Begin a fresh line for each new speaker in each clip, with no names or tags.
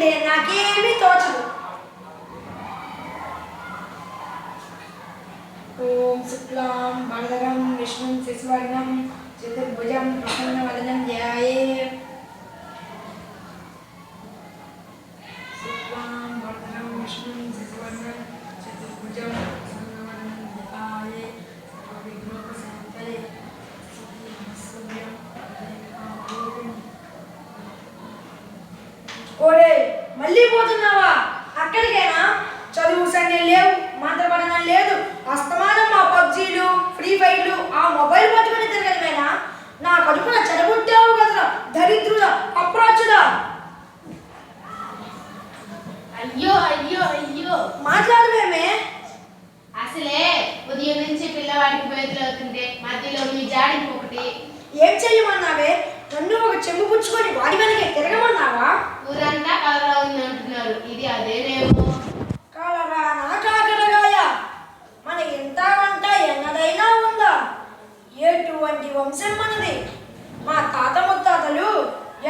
చేయాలంటే నాకేమీ తోచదు. ఓం శుక్లాం వరదరం విష్ణుం శశివర్ణం చతుర్భుజం ప్రసన్నవదనం ధ్యాయే. శుక్లాం వరదరం విష్ణుం శశివర్ణం చతుర్భుజం ప్రసన్నవదనం ధ్యాయే. ఓరే మళ్ళీ పోతున్నావా? అక్కడికేనా? చదువు సండే లేవు, మంత్రపఠనం లేదు, అస్తమానం మా పబ్జీలు ఫ్రీ ఫైర్లు ఆ మొబైల్ పట్టుకుని తిరగడమేనా? నా కడుపున చెడగొట్టావు కదరా దరిద్రుడా అప్రాచుడా.
అయ్యో అయ్యో అయ్యో
మాట్లాడమేమే.
అసలే ఉదయం నుంచి పిల్లవాడికి బయటలు అవుతుంటే మధ్యలో మీ జాడింపు ఒకటి.
ఏం చెయ్యమన్నావే? నన్ను ఒక చెంబు పుచ్చుకొని వాడి వెనకే తిరగమన్నావా?
ఊరంతా కలరా ఉంది అంటున్నారు, ఇది అదేనేమో.
కలరా నా కాకరగాయ, మన ఎంత వంట ఎన్నదైనా ఉందా? ఎటువంటి వంశం మనది? మా తాత ముత్తాతలు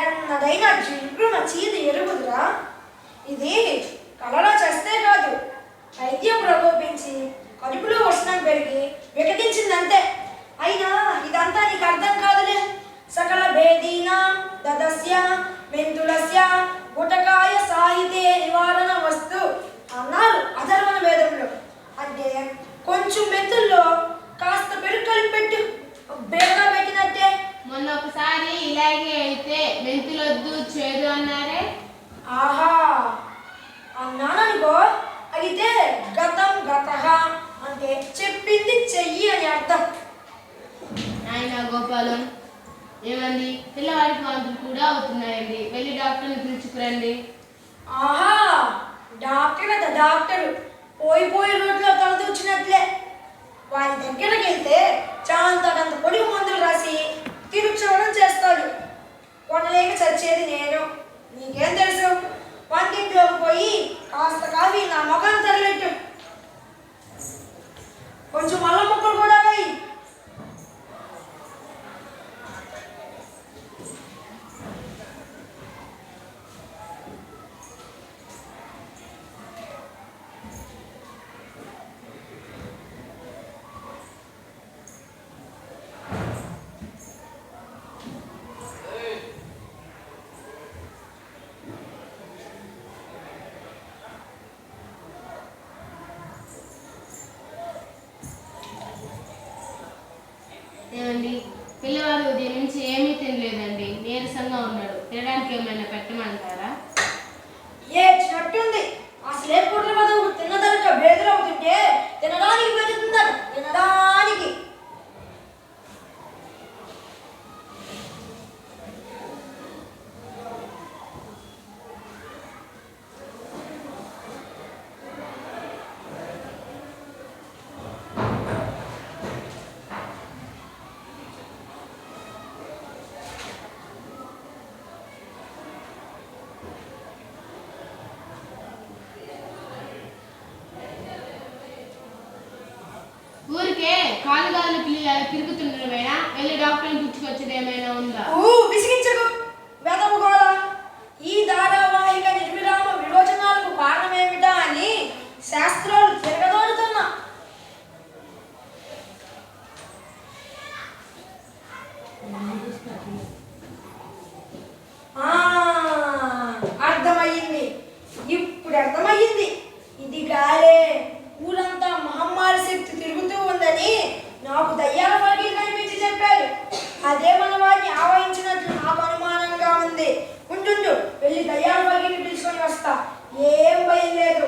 ఎన్నదైనా జిల్లున చీది ఎరుగుదురా. ఇది కలరా చేస్తే కాదు, వైద్యం ప్రకోపించి కడుపులో ఉష్ణం పెరిగి వికటించిందంతే. అయినా ఇదంతా నీకు అర్థం కాదులే. సకల భేదీనాం దదస్య మెంతులస్య గుటకాయ సాహితే నివారణ వస్తు అన్నారు అధర్వణ వేదంలో. అంటే కొంచెం మెంతుల్లో కాస్త పెరుగు కలిపి పెట్టు, బేగా పెట్టినట్టే.
మొన్న ఒకసారి ఇలాగే అయితే మెంతులొద్దు చేదు అన్నారే.
ఆహా అన్నాననుకో, అయితే గతం గతః అంటే చెప్పింది చెయ్యి అని అర్థం.
ఆయన గోపాలం ఏమండి, పిల్లవాడికి వాంతులు కూడా అవుతున్నాయండి, వెళ్ళి డాక్టర్ని పిలుచుకురండి.
ఆహా డాక్టర్ కదా డాక్టరు, పోయి రోడ్లో తలదూచినట్లే. వాళ్ళ దగ్గరికి వెళ్తే చాంతంత పొడిగు మందులు రాసి తిరుక్షవడం చేస్తాడు. కొనలేక చచ్చేది నేను. నీకేం తెలుసు? వంటింట్లోకి పోయి కాస్త కాఫీ నా ముఖాన్ని తగిలెట్టు. కొంచెం అల్లం ముక్కలు కూడా వేయి.
ఏమండి, పిల్లవాడు ఉదయం నుంచి ఏమీ తినలేదండి, నీరసంగా ఉన్నాడు, తినడానికి ఏమైనా పెట్టమంటారా?
ఏడ్చినట్టుంది. అసలే పుట్ల పదవు తిన్నదనక బేదలు అవుతుంటే తినడానికి పెడుతుందట, తినడానికి.
ఊరికే కాలుగాలు తిరుగుతుండడమేనా? వెళ్ళి డాక్టర్ని పుచ్చుకొచ్చేది ఏమైనా ఉందా?
విసిగించకు వెదవు గోళ. ఈ ధారావాహిక నిర్విరామ విరోచనాలకు కారణమేమిటా అని శాస్త్రాలు తిరగదోడుతున్నా. అర్థమయ్యింది, ఇప్పుడు అర్థమయ్యింది. ఇది గాలే ఊరంతా మహమ్మారి శక్తి తిరుగుతూ ఉందని నాకు దయ్యాల వారికి కనిపించి చెప్పారు. అదే మన వారిని ఆవహించినట్లు నాకు అనుమానంగా ఉంది. ఉంటుండు, వెళ్ళి దయ్యాల వారికి పిలుచుకొని వస్తా. ఏం భయం లేదు.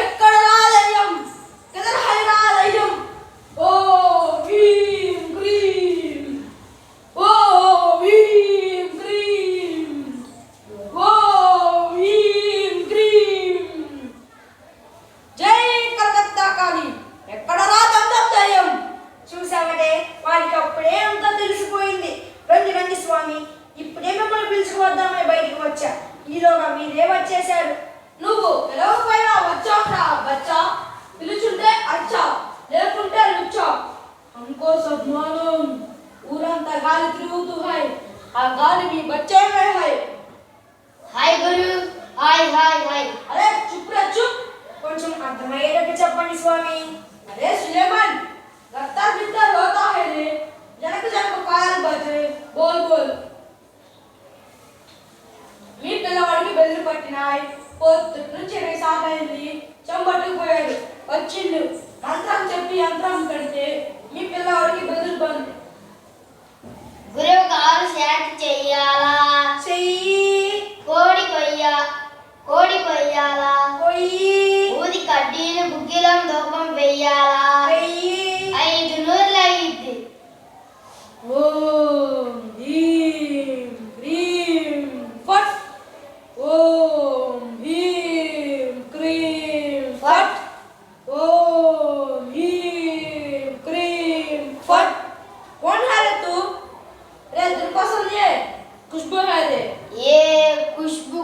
ఎక్కడ రాలయం రాలయం. ఓ భీం క్రీం, ఓ భీం క్రీం, ఓ భీం క్రీం. జై కలకత్తా కాళీ. ఎక్కడ రా దయ్యం. చూసావటే, వాడికి అప్పుడే అంతా తెలిసిపోయింది. రండి రండి స్వామి, ఇప్పుడే మిమ్మల్ని పిలుచుకువద్దామని బయటికి వచ్చా. ఈలోగా మీరే వచ్చేశారు.
నువ్వు పిలవకపోయినా వచ్చావురా బచ్చా. పిలుచుంటే అచ్చా, లేకుంటే లుచ్చా. అంకో సబ్మానం. ఊరంతా गाली त्रिभुत है आ गाली भी बच्चे में है
हाय गुरु हाय हाय हाय
अरे चुप रे चुप
కొంచెం అర్థమయ్యేటట్టు చెప్పండి స్వామి.
अरे सुलेमान गत्ता बित्तर होता है रे जनक जनक काल बजे बोल बोल మీ పిల్లవాడికి బెల్లు పట్టినాయి పొద్దు నుంచి సాగైంది చెంబట్టుకుపోయాడు వచ్చిండు మంత్రం చెప్పి యంత్రం కడితే మీ పిల్లవాడికి బెల్లు బంద్
గురువు గారు శాంతి చెయ్యాలా
చెయ్యి
కోడి కొయ్యాలా
పొయ్యి
ఊది కడ్డీలు బుగ్గిలం దూపం వెయ్యాలా
వెయ్యి
5 నూర్లు అయ్యిద్ది
ఓం హ్రీం క్రీం ఫట్ ఓం హ్రీం క్రీం ఫట్ ఓం హ్రీం క్రీం ఫట్ कौन है रे तू रे दिल पसंद है खुशबू है रे
ఏ ఖుష్బు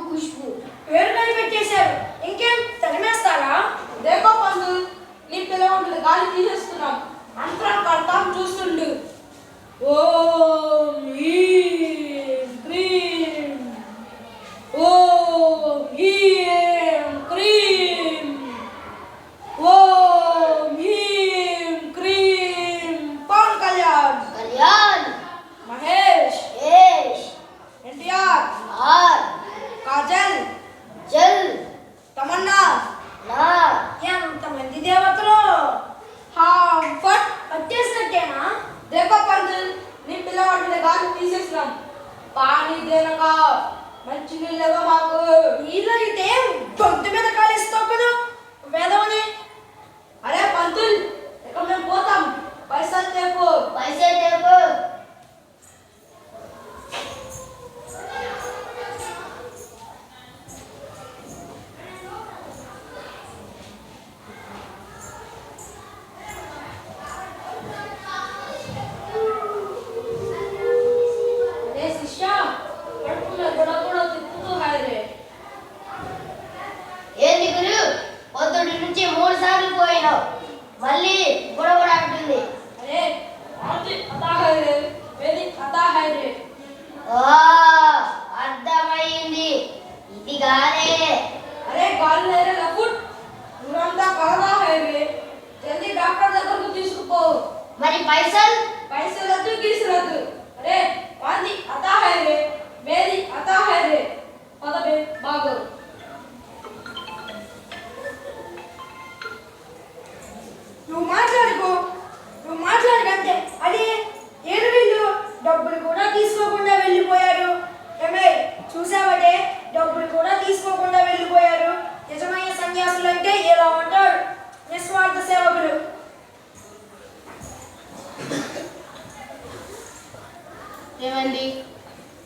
పేరు కనిపెట్టేశారు. ఇంకేం తరిమేస్తారా?
देखो पंतु నీ పిల్లవాడు గాలి తీసేస్తున్నాం మంత్రం కడతాం చూస్తుండు ఓం హ్రీం క్రీం ఓం హ్రీం క్రీం ఓం హ్రీం క్రీం పవన్ కళ్యాణ్
కళ్యాణ్
మహేష్
ఏష్
ఎన్టీఆర్
ఆర్
కాజల్
జల్
తమన్నా
నా
ఎంతమంది దేవతలు
హాం ఫట్
పట్టేసినట్టేనా?
देखो पंतु నీ పిల్లవాడి గాలి తీసేస్తున్నాం పానీ దేనగా మంచి నీళ్ళగా మాకు
నీళ్ళైతే గొంతు మీద కాలేస్తావు కదా వేదవని.
అరే పంతుల్ ఇక మేము పోతాం పైసలు తేపు
పైసే తేపు
అరే శిష్య కడుపులో గొడగొడ తిప్పుతూ హాయ్ రే
ఏంది గురు పొద్దుటి నుంచి 3 సార్లు పోయినావు మళ్ళీ గొడవ అంటుంది
అరే ఆంటీ అతా హాయ్ రే వేది అతా హాయ్ రే
ఓ అర్థమైంది ఇది గానే
అరే గాలి లేరే లఫుట్ ఊరంతా కలరా హాయ్ రే జల్దీ డాక్టర్ దగ్గరకు తీసుకుపో
మరి పైసలు
పైసలు వద్దు గీసులొద్దు అరే వాంది అతా హాయ్ రే వేది అతా హాయ్ రే పదబే బాగో
నువ్వు మాట్లాడకంటే అది ఏడు వీళ్ళు డబ్బులు కూడా తీసుకోకుండా వెళ్ళిపోయారు. ఏమే చూసావటే డబ్బులు కూడా తీసుకోకుండా వెళ్ళిపోయారు. నిజమైన సన్యాసులు అంటే ఇలా ఉంటారు, నిస్వార్థ సేవకులు.
ఏమండి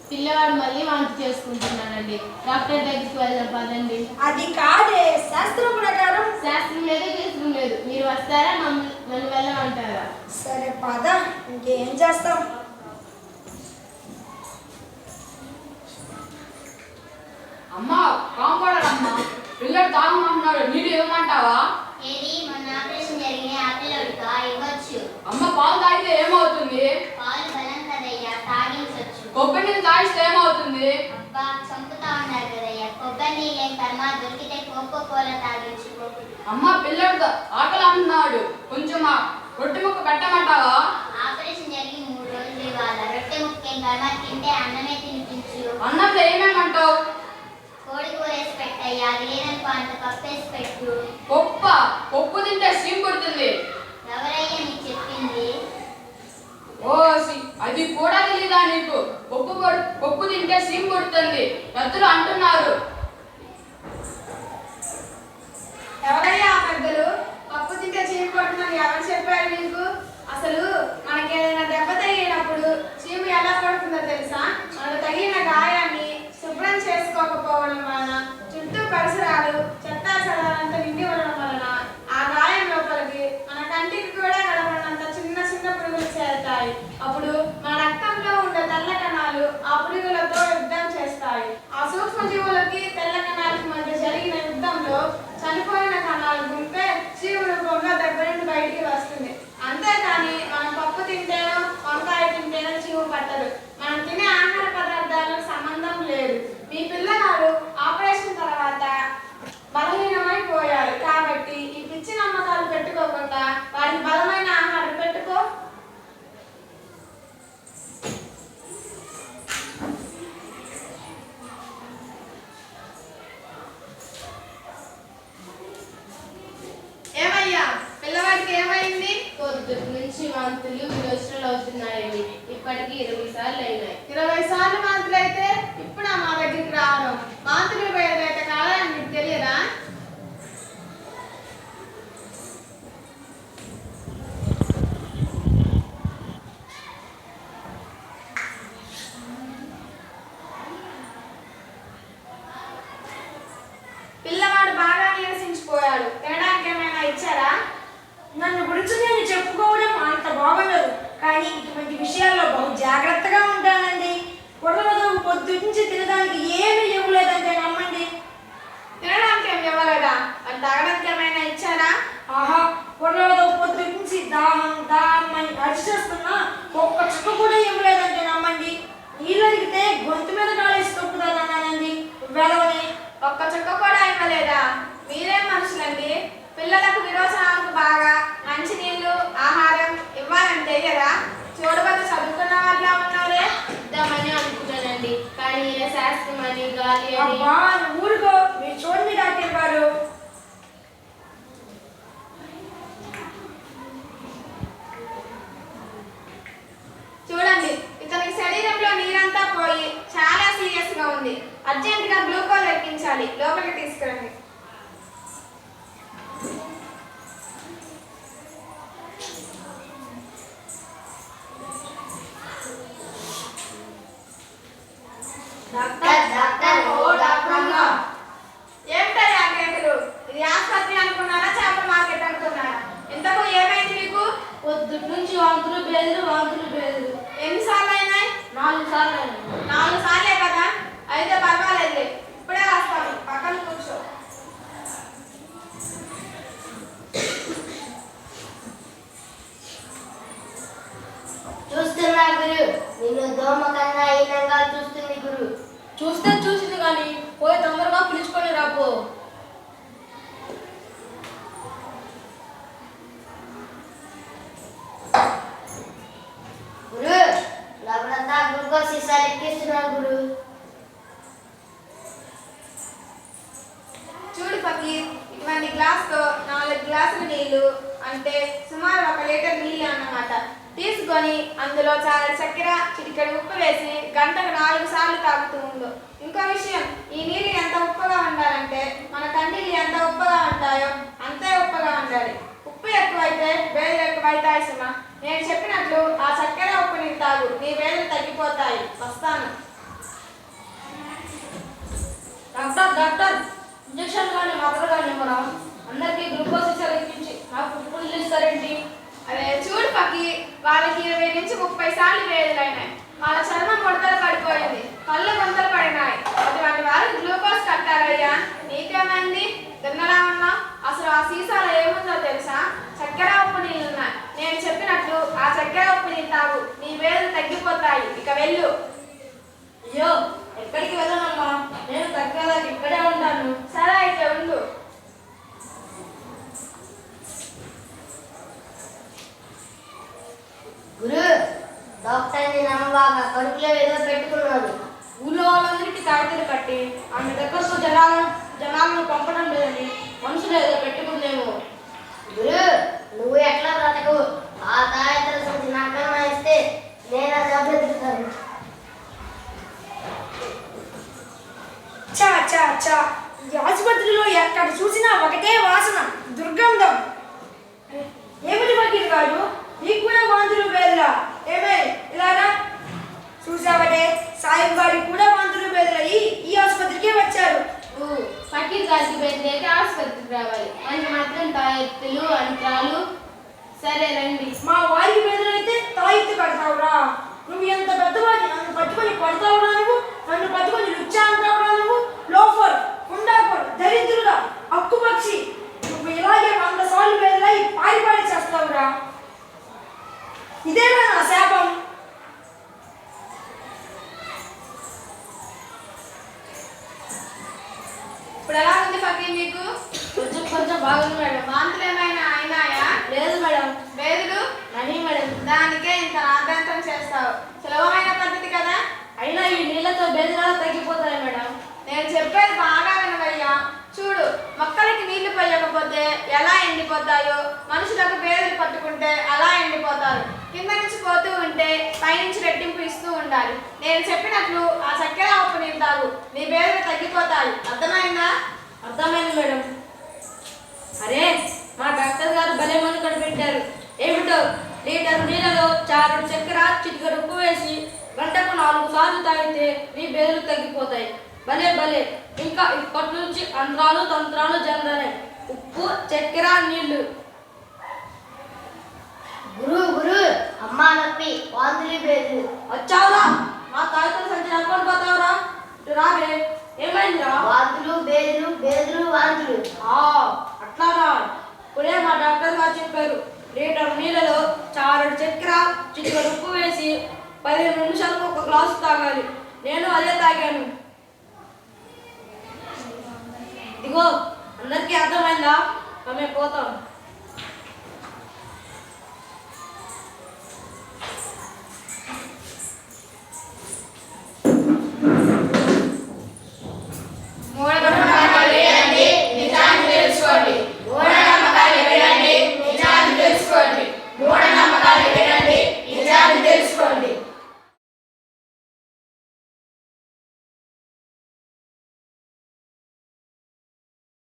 పిల్లవాడు మళ్ళీ వాంతి చేసుకుంటున్నాడండి. డాక్టర్ దగ్గరికి వెళ్దాం పదండి.
అది కాదే శాస్త్రం ప్రకారం.
శాస్త్రం లేదు గీస్త్రం లేదు. మీరు వస్తారా నన్ను వెళ్ళమంటారా?
సరే పద, ఇంకేం చేస్తాం.
అమ్మా కాంపౌండర్ అమ్మా పిల్లడు తాగమంటున్నాడు నీళ్ళు ఇవ్వమంటావా
ఏది మన ఆపరేషన్ జరిగిన ఆపిల్లడికా ఇవ్వచ్చు
అమ్మ పాలు తాగితే ఏమవుతుంది
పాలు బలం కదయ్యా తాగించవచ్చు
కొబ్బరి నీళ్ళు తాగిస్తే ఏమవుతుంది
అబ్బా చంపుతా ఉన్నారు కదయ్యా కొబ్బరి నీళ్ళు ఏం కర్మ దొరికితే కోకో కోలా తాగించుకో
అమ్మ పిల్లడు ఆకలి అంటున్నాడు కొంచెం రొట్టె ముక్క పెట్టమంటావా
ఆపరేషన్ జరిగి 3 రోజులు ఇవాళ రొట్టె ముక్కేం కర్మ తింటే అన్నమే తినిపించు
అన్నంలో ఏమేమంటావు
కోడి కూర వేసి పెట్టయ్యా అది లేదనుకో అంత పప్పేసి పెట్టు
పప్పు తింటే సీమ్ పుడుతుంది
ఎవరయ్యా నీకు చెప్పింది
ఓసి అది కూడా తెలీదా నీకు పప్పు తింటే సీమ్ పుడుతుంది పెద్దలు అంటున్నారు
ఎవరయ్యా ఆ పెద్దలు? పప్పు తింటే చీమ పడుతుందని ఎవరు చెప్పారు నీకు? అసలు మనకేదైనా దెబ్బ తగిలినప్పుడు చీమ ఎలా పడుతుందో తెలుసా? మనకు తగిలిన గాయాన్ని శుభ్రం చేసుకోకపోవడం వలన, చుట్టూ పరిసరాలు చెత్తా చెదారంతా నిండి ఉండడం వలన ఆ గాయం లోపలికి మన కంటికి కూడా కనబడినంత చిన్న చిన్న పురుగులు చేరుతాయి. అప్పుడు మన రక్తంలో ఉండే తెల్ల కణాలు ఆ పురుగులతో యుద్ధం చేస్తాయి. ఆ సూక్ష్మజీవులకి తెల్ల కణాలకి మధ్య జరిగిన యుద్ధంలో చనిపోయిన కణాలు గుంపే జీవ రూపంలో దగ్గర నుండి బయటికి వస్తుంది. అంతేకాని మనం పప్పు తింటేనో మన
సార్లు అయినాయి. 20 సార్లు మాత్రలు అయితే ఇప్పుడు మా దగ్గరికి రావడం. మాతృ వేదరైతే కాదని మీకు తెలియదా?
పిల్లవాడు బాగా నీరసించిపోయాడు. తినడానికి ఏమైనా ఇచ్చారా?
నన్ను గురించి నేను చెప్పుకోవడం అంత బాగుండదు, కానీ ఇటువంటి విషయాల్లో బహు జాగ్రత్తగా ఉంటానండి. పొడవదు పొద్దుంచి తినడానికి ఏమీ ఇవ్వలేదంటే నమ్మండి.
తినడానికి ఏమి ఇవ్వలేదా? మరి తాగడానికి ఏమైనా ఇచ్చారా?
ఆహా, పొడవదు పొద్దుంచి దాహం దాహం అని అరిచేస్తున్నా ఒక్క చుక్క కూడా ఇవ్వలేదంటే నమ్మండి. నీళ్ళు అడిగితే గొంతు మీద కాలేసి తొక్కుతానన్నానండి వెలవని.
ఒక్క చుక్క కూడా ఇవ్వలేదా? మీరేం మనుషులండి? పిల్లలకు విరోచనాలకు బాగా మంచినీళ్ళు ఆహారం ఇవ్వాలని తెలియదా? చూడబోతే చదువుకున్న వాళ్ళ ఉన్నారే.
ఇద్దామని అనుకున్నానండి, కానీ ఈయన శాస్త్రం అని గాలి అని.
అబ్బా ఊరుకో, మీరు చూడండి డాక్టర్ గారు.
చూడండి, ఇతనికి శరీరంలో నీరంతా పోయి చాలా సీరియస్ గా ఉంది. అర్జెంటుగా గ్లూకోజ్ ఎక్కించాలి. లోపలికి తీసుకురండి.
డాక్టర్ ఓ డాక్టర్
ఏమిటయ్యా కేకులు? ఇది ఆసుపత్రి అనుకున్నారా, చేపల మార్కెట్ అనుకున్నారా? ఇంతకు ఏమైంది మీకు?
పొద్దుటి నుంచి వాంతులు బేదులు.
ఎన్నిసార్లు అయినాయి?
4 సార్లు అయినాయి.
4 సార్లే కదా? అయితే పర్వాలేదులే, ఇప్పుడే వస్తాను. పక్కన కూర్చో.
చూస్తున్నా గురు, నిన్ను దోమ కన్నా హీనంగా చూస్తుంది గురు.
చూసింది కానీ పోయి తొందరగా పిలుచుకొని రాపో.
గురు, లోపలంతా గ్లూకోజ్ సీసాలు ఎక్కిస్తున్నాను గురు.
చూడు ఫకీర్, ఇటువంటి గ్లాస్తో 4 గ్లాసుల నీళ్లు అంటే సుమారు 1 లీటర్ నీళ్ళు అన్నమాట తీసుకొని అందులో చాలా చక్కెర చిటికెడు ఉప్పు వేసి గంటకు 4 సార్లు తాగుతూ ఉండు. ఇంకో విషయం, ఈ నీళ్ళు ఎంత ఉప్పుగా ఉండాలంటే మన కంటిలు ఎంత ఉప్పుగా ఉంటాయో అంతే ఉప్పుగా ఉండాలి. ఉప్పు ఎక్కువైతే వేలు ఎక్కువైతాయి సుమా. నేను చెప్పినట్లు ఆ చక్కెర ఉప్పు నీళ్ళు తాగు, నీ వేలు తగ్గిపోతాయి. వస్తాను.
డాక్టర్ ఇంజక్షన్ కానీ మాత్రలు కానీ మనం అందరికీ గ్లూకోజ్ సీసాలు ఎక్కించి నాకు ఉప్పులు ఇస్తారేంటి?
అదే చూడు పకి, వాళ్ళకి 20 నుంచి 30 సార్లు వేదులైనాయి. వాళ్ళ చర్మం ముడతలు పడిపోయింది, కళ్ళు గుంతలు పడినాయి. అటువంటి వారికి గ్లూకోజ్ కట్టారయ్యా. నీకేమైంది? తిన్నలా ఉన్నా? అసలు ఆ సీసాలో ఏముందో తెలుసా? చక్కెర ఉప్పు నీళ్ళున్నాయి. నేను చెప్పినట్లు ఆ చక్కెర ఉప్పు నీళ్ళు తాగు, నీ వేదులు తగ్గిపోతాయి. ఇక వెళ్ళు.
అయ్యో, ఎక్కడికి వెళ్ళనమ్మా, నేను తగ్గదాకా ఇక్కడే ఉంటాను.
సరే అయితే ఉండు.
గురు, డాక్టర్ని నమ్మబాగా, కడుపులో ఏదో పెట్టుకున్నాడు.
ఊళ్ళో వాళ్ళందరికీ తాగితలు కట్టి ఆమె దగ్గరకు జనాలను పంపడం లేదని మనసులో ఏదో పెట్టుకుందేమో.
గురు, నువ్వు ఎట్లా బ్రతకవు? ఆ తాయతల సంచి నాకన్నా ఇస్తే నేను అది అభ్యర్థిస్తాను.
చా చా చా, ఈ ఆసుపత్రిలో ఎక్కడ చూసినా ఒకటే వాసన, దుర్గంధం. ఏమిటి వకీల్ గారు, నీకు కూడా వాంతులు బేదలా? ఏమే ఇలారా? చూసావటే, సాయం గారికి కూడా వాంతులు బేదలయ్యి ఈ ఆసుపత్రికే వచ్చారు.
ఫకీర్ గారికి బయలుదేరి ఆసుపత్రికి రావాలి. మనకి మాత్రం తాయెత్తులు అంతరాలు. సరే రండి.
మా వారికి బేదలైతే తాయిత్తు కడతావురా? నువ్వు ఎంత పెద్దవాడిని, నన్ను పట్టుకొని కొడతావురా? నన్ను పట్టుకొని లుచ్చా అంటావురా? లోఫర్, గుండాకోర్, దరిద్రుడా, అక్కుపక్షి, నువ్వు ఇలాగే 100 సార్లు బేదలై పాడి చేస్తావురా? ఇదేనా నా శాపం?
ఇప్పుడు ఎలా ఉంది ఫకీర్ మీకు?
కొంచెం బాగుంది మేడం.
వాంతులు ఏమైనా అయినాయా?
లేదు మేడం.
వేదులు?
నని మేడం.
దానికే ఇంత ఆద్యంతం చేస్తావు. సులభమైన పద్ధతి కదా.
అయినా ఈ నీళ్ళతో బేదనాలు తగ్గిపోతాయి మేడం.
నేను చెప్పేది బాగా వినవయ్యా. చూడు, మొక్కలకి నీళ్లు పోయకపోతే ఎలా ఎండిపోతాయో, మనుషులకు వేదులు పట్టుకుంటే అలా ఎండిపోతారు. కింద నుంచి పోతూ ఉంటే పైనుంచి రెట్టింపు ఇస్తూ ఉండాలి. నేను చెప్పినట్లు ఆ చక్కెర ఉప్పు నీళ్ళు తాగు, నీ బేదలు తగ్గిపోతాయి. అర్థమైందా?
అర్థమైంది మేడం. అరే మా డాక్టర్ గారు భలే మందు కనిపెట్టారు. ఏమిటో లీటర్ నీళ్ళలో చారుడు చక్కెర చిటికెడు ఉప్పు వేసి గంటకు 4 సార్లు తాగితే నీ బేదలు తగ్గిపోతాయి. భలే భలే. ఇంకా ఇప్పటి నుంచి అంతరాలు తంత్రాలు జందనే. ఉప్పు చక్కెర నీళ్లు.
గురు అమ్మా నొప్పి వాంతులు బేదు.
వచ్చావురా మా తాగితే సంచి నడుకొని పోతావురా. ఇటు రావే. ఏమైందిరా?
వాంతులు బేదులు బేదులు వాంతులు.
అట్లానా? ఇప్పుడే మా డాక్టర్ గారు చెప్పారు. లీటర్ నీళ్ళలో చారుడు చక్కెర చిటికెడు ఉప్పు వేసి 15 నిమిషాలకు 1 గ్లాసు తాగాలి. నేను అదే తాగాను. ఇదిగో అందరికీ అర్థమైందా? మేము పోతాం.